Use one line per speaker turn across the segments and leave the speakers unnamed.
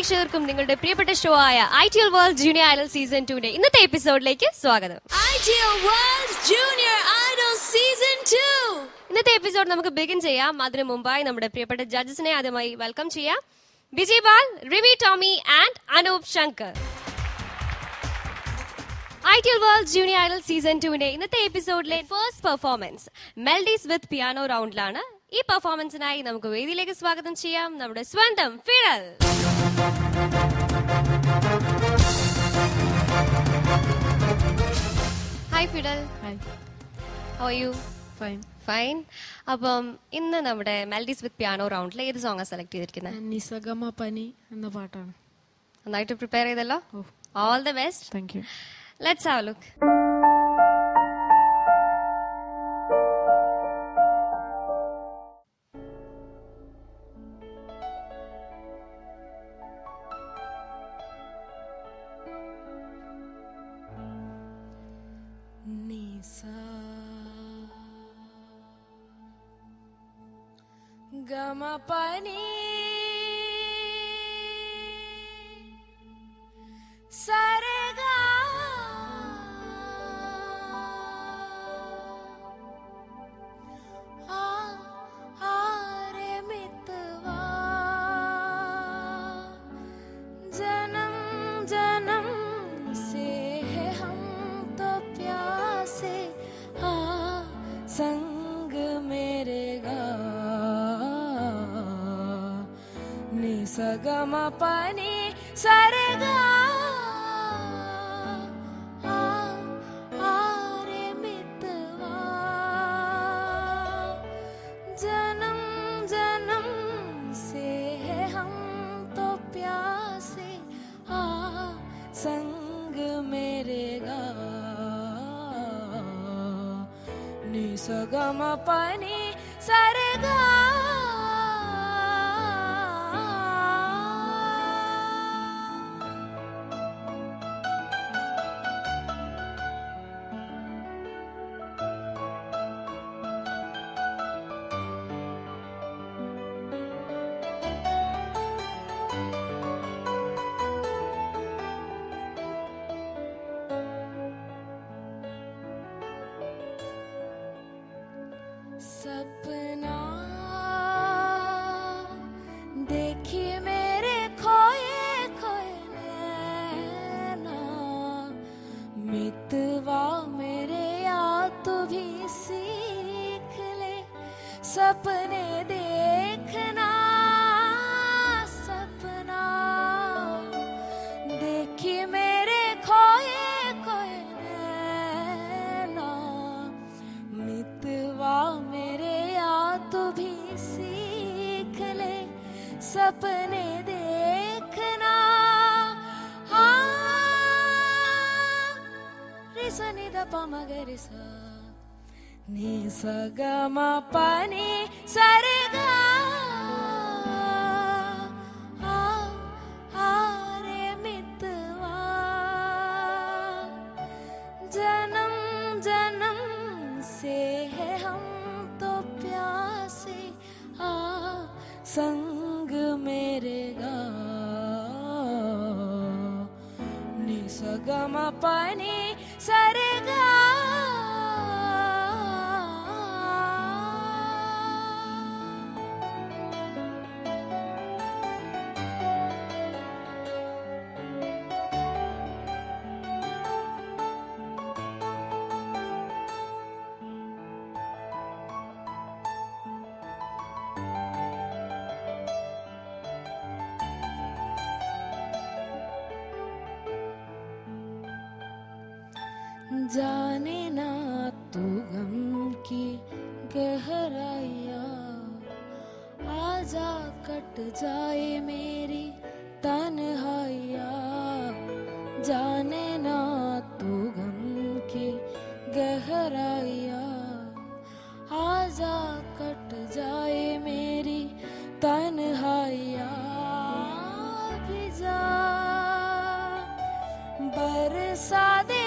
പ്രേക്ഷകർക്കും നിങ്ങളുടെ പ്രിയപ്പെട്ട ഷോ ആയ ITL World Junior Idol Season 2 ഇന്നത്തെ എപ്പിസോഡിലേക്ക് സ്വാഗതം.
ITL World Junior Idol Season 2
ഇന്നത്തെ എപ്പിസോഡ് നമുക്ക് ബിഗിൻ ചെയ്യാം. അതിനു മുമ്പായി നമ്മുടെ പ്രിയപ്പെട്ട ജഡ്ജസിനെ ആദ്യമായി വെൽക്കം ചെയ്യാം. Bijibal, Rimi Tomy and Anoop Shankar. ITL World Junior Idol Season 2 ഇന്നത്തെ എപ്പിസോഡിലെ first performance melodies with piano റൗണ്ടിലാണ്. ഈ പെർഫോമൻസിനായി നമുക്ക് വേദിയിലേക്ക് സ്വാഗതം ചെയ്യാം നമ്മുടെ സ്വന്തം Fidel. Hi Fidel.
Hi.
How are you?
Fine.
Fine. അപ്പം ഇന്ന് നമ്മുടെ മെലഡീസ് വിത്ത് പിയാനോ റൗണ്ടിൽ ഏത് സോങ്ങാണ് സെലക്ട് ചെയ്തിരിക്കുന്നത്?
നിസഗമ പനി എന്ന പാട്ടാണ്.
നന്നായിട്ട് പ്രിപ്പയർ ചെയ്തല്ലോ. All the best.
Thank U.
Let's have A look.
Gama pani sarega aare mitwa janam janam se hai hum to pyase sang mere ga Nisagama pani sarega aare mitwa janam janam se hai hum to pyase sang mere ga Nisagama pani sarega सपना देखी मेरे खोए खोए नैना मितवा मेरे याद भी सीख ले सपने देखना सपना देखी मेरे खोए खोए नैना मितवा सपने देखना रिसा नि द प म ग रि सा नि स ग म प नि सा रे गा रे मितवा जन्म जन्म से है हम तो प्यासे संग मेरे गा निसगम पनि सरेगा जाने ना तू गम की गहराइया आजा कट जाए मेरी तन्हाइया जाने ना तू गम की गहराइया आजा कट जाए मेरी तन्हाइया भिजा बरसा दे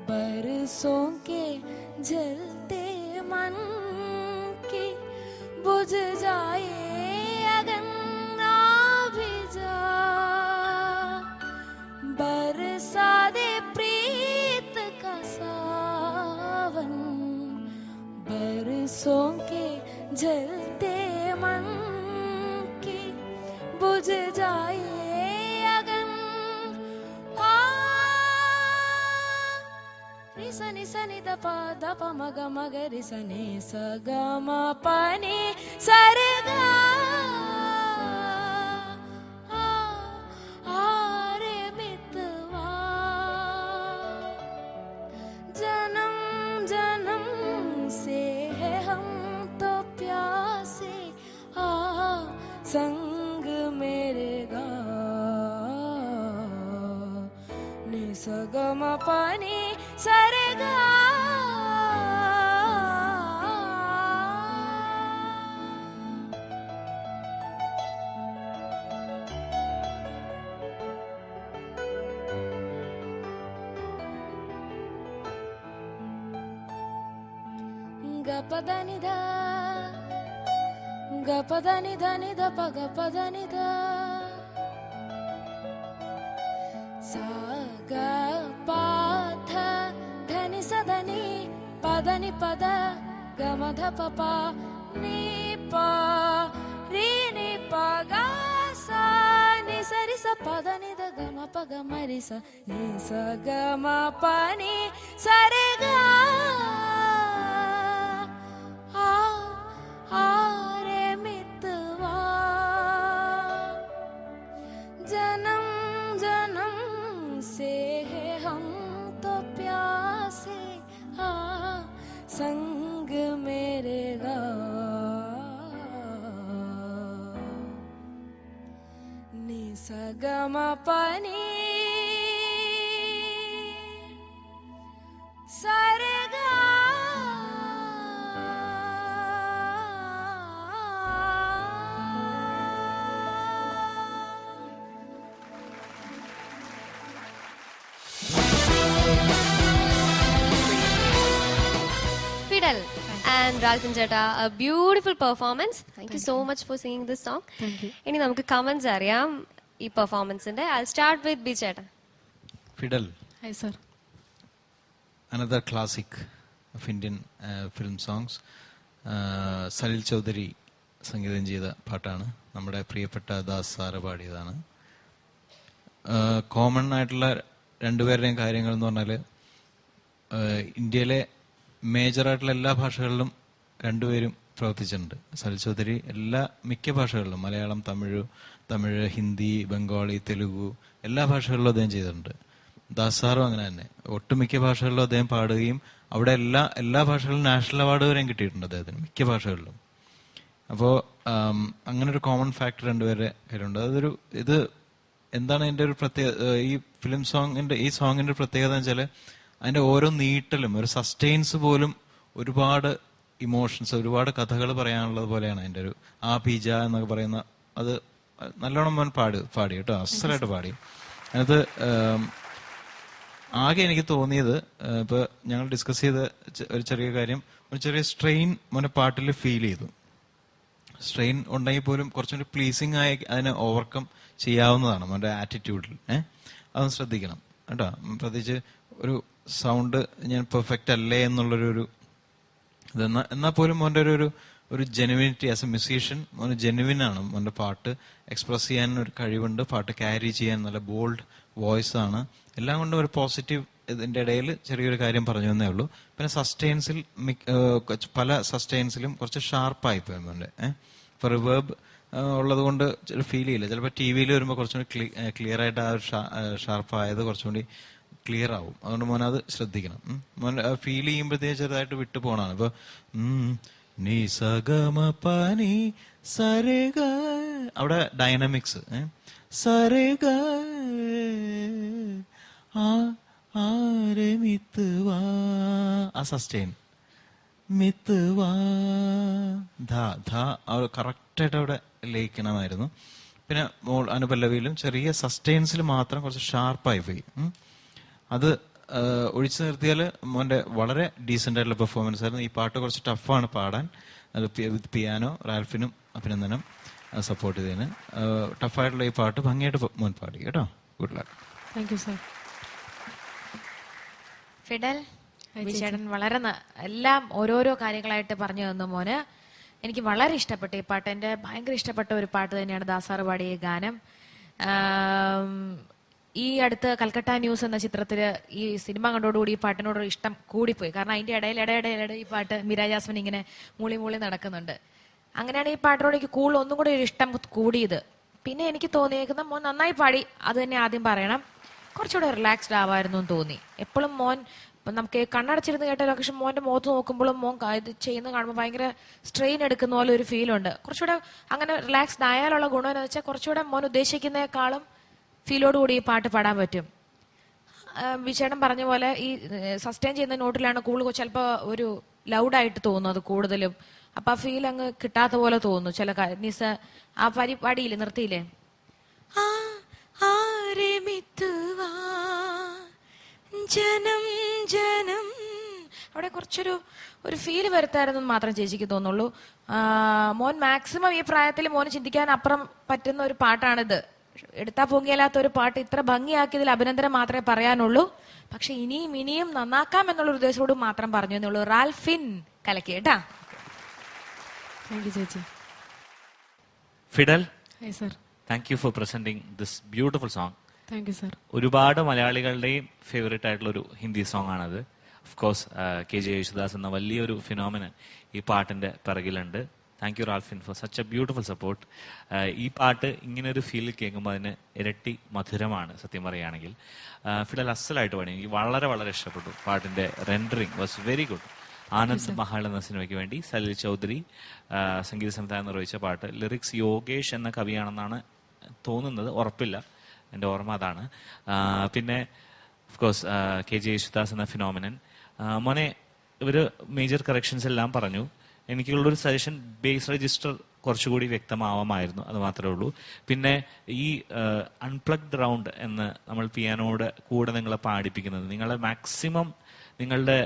बरसों के जलते मन की बुझ बुझ जाए अगर ना भी जा, बरसा दे प्रीत का सावन, बरसों के जलते मन की बुझ जाए अगर रि सनि सनि द प मग मग रि सनि स ग म प नि स रे ग रे मितवा, जन्म जन्म से है हम तो प्यासे, संग मेरे गा नि स ग म प नि स रे ग. ग प द नि ध, ग प द नि ध नि ध प ग प द नि ध, सा ग प ध ध नि स ध नि प ध नि प ध ग म ध प प नि प रि नि प ग सा नि स रि स प ध नि ध ग म प ग म रि स नि स ग म प नि स रे ग रे मितवा, जन्म जन्म से है हम तो प्यासे, संग मेरे गा नि स ग म प नि स रे ग.
Fidel and Ralphin Chetta, a beautiful performance. Thank you so much for singing this song.
Thank you.
ഇനി നമുക്ക് കമന്റ്സ് അറിയാം ഈ പെർഫോമൻസിന്റെ. I'll start with ബി ചേട്ടാ.
Fidel,
Hi, sir.
another classic of Indian film songs. Salil Chowdhury സംഗീതം ചെയ്ത പാട്ടാണ്. നമ്മുടെ പ്രിയപ്പെട്ട ദാസ് സാറ് പാടിയതാണ്. കോമൺ ആയിട്ടുള്ള രണ്ടുപേരുടെയും കാര്യങ്ങൾ എന്ന് പറഞ്ഞാൽ ഇന്ത്യയിലെ മേജറായിട്ടുള്ള എല്ലാ ഭാഷകളിലും രണ്ടുപേരും പ്രവർത്തിച്ചിട്ടുണ്ട്. സലിൽ ചൗധരി മിക്ക ഭാഷകളിലും മലയാളം, തമിഴ്, ഹിന്ദി, ബംഗാളി, തെലുഗു എല്ലാ ഭാഷകളിലും അദ്ദേഹം ചെയ്തിട്ടുണ്ട്. ദാസ് സാറും അങ്ങനെ തന്നെ ഒട്ടുമിക്ക ഭാഷകളിലും അദ്ദേഹം പാടുകയും അവിടെ എല്ലാ ഭാഷകളിലും നാഷണൽ അവാർഡ് വരെയും കിട്ടിയിട്ടുണ്ട് അദ്ദേഹത്തിന് മിക്ക ഭാഷകളിലും. അപ്പോൾ അങ്ങനെ ഒരു കോമൺ ഫാക്ടർ രണ്ടുപേരുടെ കാര്യമുണ്ട്. ഇത് എന്താണ് അതിന്റെ ഒരു ഈ ഫിലിം സോങ്ങിന്റെ ഈ സോങ്ങിന്റെ പ്രത്യേകത എന്ന് വെച്ചാൽ അതിന്റെ ഓരോ നീട്ടലും ഒരു സസ്റ്റെയിൻസ് പോലും ഒരുപാട് ഇമോഷൻസ്, ഒരുപാട് കഥകൾ പറയാനുള്ളത് പോലെയാണ് അതിന്റെ ഒരു ആ പീജ എന്നൊക്കെ പറയുന്ന അത് നല്ലോണം മോൻ പാടി കേട്ടോ, അസലായിട്ട് പാടി. അതിനകത്ത് ആകെ എനിക്ക് തോന്നിയത് ഇപ്പൊ ഞങ്ങൾ ഡിസ്കസ് ചെയ്ത ഒരു ചെറിയ കാര്യം, ഒരു ചെറിയ സ്ട്രെയിൻ മോനെ പാട്ടിൽ ഫീൽ ചെയ്തു. സ്ട്രെയിൻ ഉണ്ടെങ്കിൽ പോലും കുറച്ചുകൂടി പ്ലീസിങ് ആയി അതിനെ ഓവർകം ചെയ്യാവുന്നതാണ് മോന്റെ ആറ്റിറ്റ്യൂഡിൽ. അതൊന്ന് ശ്രദ്ധിക്കണം കേട്ടോ. പ്രത്യേകിച്ച് ഒരു സൗണ്ട് ഞാൻ പെർഫെക്റ്റ് അല്ലേ എന്നുള്ളൊരു എന്നാൽ പോലും മോന്റെ ഒരു ജെനുവിനിറ്റി ആസ് എ മ്യൂസീഷ്യൻ മോന് ജെനുവിൻ ആണ്. മോന്റെ പാട്ട് എക്സ്പ്രസ് ചെയ്യാൻ ഒരു കഴിവുണ്ട്, പാട്ട് ക്യാരി ചെയ്യാൻ നല്ല ബോൾഡ് വോയിസ് ആണ്. എല്ലാം കൊണ്ടും ഒരു പോസിറ്റീവ്. ഇതിന്റെ ഇടയിൽ ചെറിയൊരു കാര്യം പറഞ്ഞു എന്നേ ഉള്ളൂ. പിന്നെ സസ്റ്റെയിൻസിൽ പല സസ്റ്റെയിൻസിലും കുറച്ച് ഷാർപ്പായി പോയി മോന്റെ. ഇപ്പൊ റിവേർബ് ഉള്ളത് കൊണ്ട് ഫീൽ ചെയ്യില്ല. ചിലപ്പോൾ ടി വിയിൽ വരുമ്പോൾ കുറച്ചുകൂടി ക്ലിയർ ആയിട്ട് ആ ഒരു ഷാർപ്പായത് കുറച്ചുകൂടി ക്ലിയർ ആവും. അതുകൊണ്ട് മോൻ അത് ശ്രദ്ധിക്കണം. മോൻ ഫീൽ ചെയ്യുമ്പോഴത്തേക്ക് ചെറുതായിട്ട് വിട്ടു പോകണതാണ്. ഇപ്പൊ നീ സഗമ പനി സരഗ അവിടെ ഡൈനാമിക്സ് സരഗ ആരെ മിത്തുവാ ആ സസ്റ്റെയിൻ മിത്തുവാ കറക്റ്റായിട്ട് അവിടെ ലയിക്കണമായിരുന്നു. പിന്നെ അനുപല്ലവിയിലും ചെറിയ സസ്റ്റെയിൻസിൽ മാത്രം കുറച്ച് ഷാർപ്പായി പോയി. അത് ഒഴിച്ചു നിർത്തിയാൽ മോന്റെ വളരെ ഡീസെന്റ് ആയിട്ടുള്ള പെർഫോമൻസ് ആയിരുന്നു. ഈ പാട്ട് കുറച്ച് ടഫാണ് പാടാൻ. അത് വിത്ത് പിയാനോ. റാൽഫിനും അഭിനന്ദനം സപ്പോർട്ട് ചെയ്തതിന്. ടഫായിട്ടുള്ള ഈ പാട്ട് ഭംഗിയായിട്ട് മോൻ പാടി കേട്ടോ. Good luck.
Thank you sir.
Fiddle, ചേട്ടൻ വളരെ എല്ലാം ഓരോരോ കാര്യങ്ങളായിട്ട് പറഞ്ഞു തന്നു മോന്. എനിക്ക് വളരെ ഇഷ്ടപ്പെട്ടു ഈ പാട്ട്. എന്റെ ഭയങ്കര ഇഷ്ടപ്പെട്ട ഒരു പാട്ട് തന്നെയാണ് ദാസാറ് പാടിയ ഗാനം. ഈ അടുത്ത് കൽക്കട്ട ന്യൂസ് എന്ന ചിത്രത്തില് ഈ സിനിമ കണ്ടോടുകൂടി ഈ പാട്ടിനോട് ഇഷ്ടം കൂടിപ്പോയി. കാരണം അതിന്റെ ഇടയിൽ ഈ പാട്ട് മീര ജാസ്മിൻ ഇങ്ങനെ മൂളി മൂളി നടക്കുന്നുണ്ട്. അങ്ങനെയാണ് ഈ പാട്ടിനോട് എനിക്ക് ഒന്നും കൂടി ഒരു ഇഷ്ടം കൂടിയത്. പിന്നെ എനിക്ക് തോന്നിയേക്കുന്ന മോൻ നന്നായി പാടി, അത് തന്നെ ആദ്യം പറയണം. കുറച്ചുകൂടെ റിലാക്സ്ഡ് ആവായിരുന്നു എന്ന് തോന്നി. എപ്പോഴും മോൻ നമുക്ക് കണ്ണടച്ചിരുന്ന് കേട്ട ലക്ഷം മോന്റെ മുഖത്ത് നോക്കുമ്പോഴും മോൻ ഇത് ചെയ്യുന്ന കാണുമ്പോൾ ഭയങ്കര സ്ട്രെയിൻ എടുക്കുന്ന പോലെ ഒരു ഫീൽ ഉണ്ട്. കുറച്ചുകൂടെ അങ്ങനെ റിലാക്സ്ഡ് ആയാലുള്ള ഗുണം എന്ന് വെച്ചാൽ കുറച്ചുകൂടെ മോൻ ഉദ്ദേശിക്കുന്നേക്കാളും ഫീലോടുകൂടി ഈ പാട്ട് പാടാൻ പറ്റും. വിചേട്ടൻ പറഞ്ഞ പോലെ ഈ സസ്റ്റെയിൻ ചെയ്യുന്ന നോട്ടിലാണ് കൂടുതൽ ചിലപ്പോൾ ഒരു ലൗഡായിട്ട് തോന്നുന്നു അത് കൂടുതലും. അപ്പൊ ആ ഫീൽ അങ്ങ് കിട്ടാത്ത പോലെ തോന്നുന്നു ചില നിസ ആ പരിപാടിയില്ലേ നിർത്തിയില്ലേ, ജനം ജനം അവിടെ കുറച്ചൊരു ഫീല് വരുത്തായിരുന്നു മാത്രം ചേച്ചിക്ക് തോന്നുള്ളൂ. മോൻ മാക്സിമം ഈ പ്രായത്തിൽ മോന് ചിന്തിക്കാൻ അപ്പുറം പറ്റുന്ന ഒരു പാട്ടാണിത്. എടുത്താ പൊങ്ങിയല്ലാത്ത ഒരു പാട്ട് ഇത്ര ഭംഗിയാക്കിയതിൽ അഭിനന്ദനം മാത്രമേ പറയാനുള്ളൂ. പക്ഷെ ഇനിയും നന്നാക്കാം എന്നുള്ള ഉദ്ദേശത്തോട് മാത്രം പറഞ്ഞു എന്നുള്ളൂ. റാൽഫിൻ കലക്കി കേട്ടാ.
താങ്ക് യു ചേച്ചി.
Fidel,
hi sir.
Thank you for presenting this beautiful song.
Thank you sir.
ഒരുപാട് മലയാളികളുടെയും ഫേവറേറ്റ് ആയിട്ടുള്ള ഒരു ഹിന്ദി സോങ് ആണത്. ഓഫ് കോഴ്സ് KJ യേശുദാസ് എന്ന വലിയൊരു ഫിനോമിനൻ ഈ പാട്ടിന്റെ പിറകിലുണ്ട്. Thank you Ralfin for such a beautiful support. ഈ പാട്ട് ഇങ്ങനെ ഒരു ഫീൽ കേൾക്കുമ്പോൾ അതിന് ഇരട്ടി മധുരമാണ് സത്യം പറയുകയാണെങ്കിൽ. ഫിഡൽ അസലായിട്ട് പാടി. എനിക്ക് വളരെ വളരെ ഇഷ്ടപ്പെട്ടു. പാട്ടിന്റെ rendering was very good. Anand Mahal എന്ന സിനിമയ്ക്ക് വേണ്ടി സലിൽ ചൗധരി സംഗീത സംവിധാനം നിർവഹിച്ച പാട്ട്. ലിറിക്സ് യോഗേഷ് എന്ന കവിയാണെന്നാണ് തോന്നുന്നത്, ഉറപ്പില്ല, എൻ്റെ ഓർമ്മ അതാണ്. പിന്നെ ഓഫ് കോഴ്സ് KJ യേശുദാസ് എന്ന ഫിനോമിനൻ. മോനെ ഇവര് മേജർ കറക്ഷൻസ് എല്ലാം പറഞ്ഞു. എനിക്കുള്ളൊരു സജഷൻ ബേസ് രജിസ്റ്റർ കുറച്ചുകൂടി വ്യക്തമാവാമായിരുന്നു, അത് മാത്രമേ ഉള്ളൂ. പിന്നെ ഈ അൺപ്ലഗ്ഡ് റൗണ്ട് എന്ന് നമ്മൾ പിയാനോയുടെ കൂടെ നിങ്ങളെ പാടിപ്പിക്കുന്നത് നിങ്ങളെ മാക്സിമം നിങ്ങളുടെ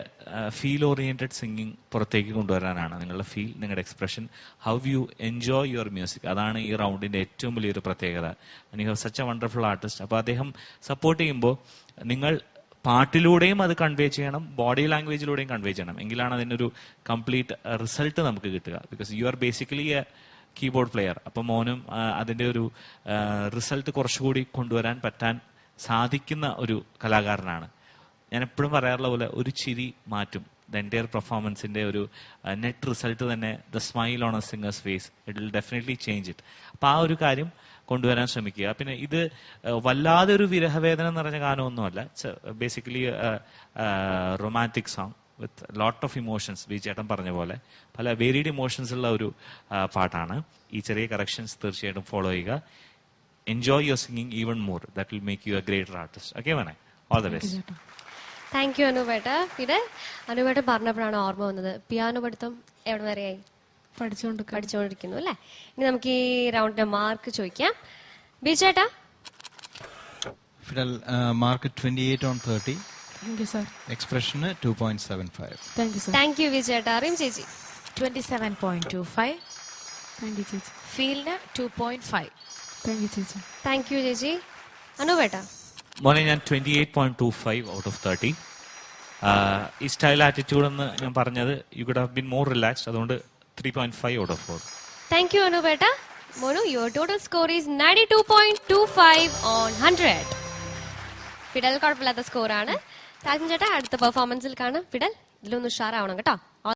ഫീൽ ഓറിയന്റഡ് സിംഗിങ് പുറത്തേക്ക് കൊണ്ടുവരാനാണ്. നിങ്ങളുടെ ഫീൽ, നിങ്ങളുടെ expression, how you enjoy your music, അതാണ് ഈ റൗണ്ടിന്റെ ഏറ്റവും വലിയൊരു പ്രത്യേകത. You have such A wonderful artist. അപ്പോൾ അദ്ദേഹം സപ്പോർട്ട് ചെയ്യുമ്പോൾ നിങ്ങൾ പാട്ടിലൂടെയും അത് കൺവേ ചെയ്യണം, ബോഡി ലാംഗ്വേജിലൂടെയും കൺവേ ചെയ്യണം. എങ്കിലാണ് അതിനൊരു കംപ്ലീറ്റ് റിസൾട്ട് നമുക്ക് കിട്ടുക. Because you are basically A keyboard player. അപ്പം മോനും അതിന്റെ ഒരു റിസൾട്ട് കുറച്ചുകൂടി കൊണ്ടുവരാൻ പറ്റാൻ സാധിക്കുന്ന ഒരു കലാകാരനാണ്. ഞാൻ എപ്പോഴും പറയാറുള്ള പോലെ ഒരു ചിരി മാറ്റും ദ എൻറ്റയർ പെർഫോമൻസിന്റെ ഒരു നെറ്റ് റിസൾട്ട് തന്നെ. The smile on a singer's face, it will definitely change it. അപ്പൊ ആ ഒരു കാര്യം കൊണ്ടുവരാൻ ശ്രമിക്കുക. പിന്നെ ഇത് വല്ലാതെ ഒരു വിരഹവേദന നിറഞ്ഞ ഗാനമൊന്നുമല്ല. Basically romantic song with lot of emotions. ചേട്ടൻ പറഞ്ഞ പോലെ പല വേരിയഡ് ഇമോഷൻസ് ഉള്ള ഒരു പാട്ടാണ്. ഈ ചെറിയ കറക്ഷൻസ് തീർച്ചയായിട്ടും ഫോളോ ചെയ്യുക. Enjoy your singing even more. That will make you a greater artist. Okay വേണേ, all the best.
Thank you അനുപേട്ട. പിന്നെ അനുപേട്ട പറഞ്ഞപ്പോഴാണ് ഓർമ്മ വന്നത്, പിയാനോ പഠിത്തം എവിടെ വരെയായി? പഠിച്ചുകൊണ്ടിരിക്കുന്നു അല്ലേ? ഇനി നമുക്ക് ഈ റൗണ്ടിന്റെ മാർക്ക് ചോദിക്കാം. ബിജേട്ടാ?
Fidel mark 28 on 30.
Thank you sir.
എക്സ്പ്രഷന് 2.75.
Thank you sir.
Thank you വിജേട്ടാ. അറിയും ചേച്ചി?
27.25.
താങ്ക് യു ചേച്ചി.
ഫീലിന് 2.5.
താങ്ക് യു ചേച്ചി.
താങ്ക് യു ചേച്ചി. അനുപേട്ട?
മോനെ ഞാൻ 28.25 out of 30. ഈ സ്റ്റൈൽ ആറ്റിറ്റ്യൂഡ് എന്ന് ഞാൻ പറഞ്ഞത് you could have been more relaxed, അതുകൊണ്ട് 3.5 out of 4.
താങ്ക് യു അനുപേട്ട. മോനു, your total score is 92.25 on 100. Fidel കുഴപ്പമില്ലാത്ത സ്കോറാണ്. താജൻ ചേട്ടാ, അടുത്ത പെർഫോമൻസിൽ കാണാം. ഫിഡൽ ഇതിലൊന്ന് ഉഷാറാവണം കേട്ടോ.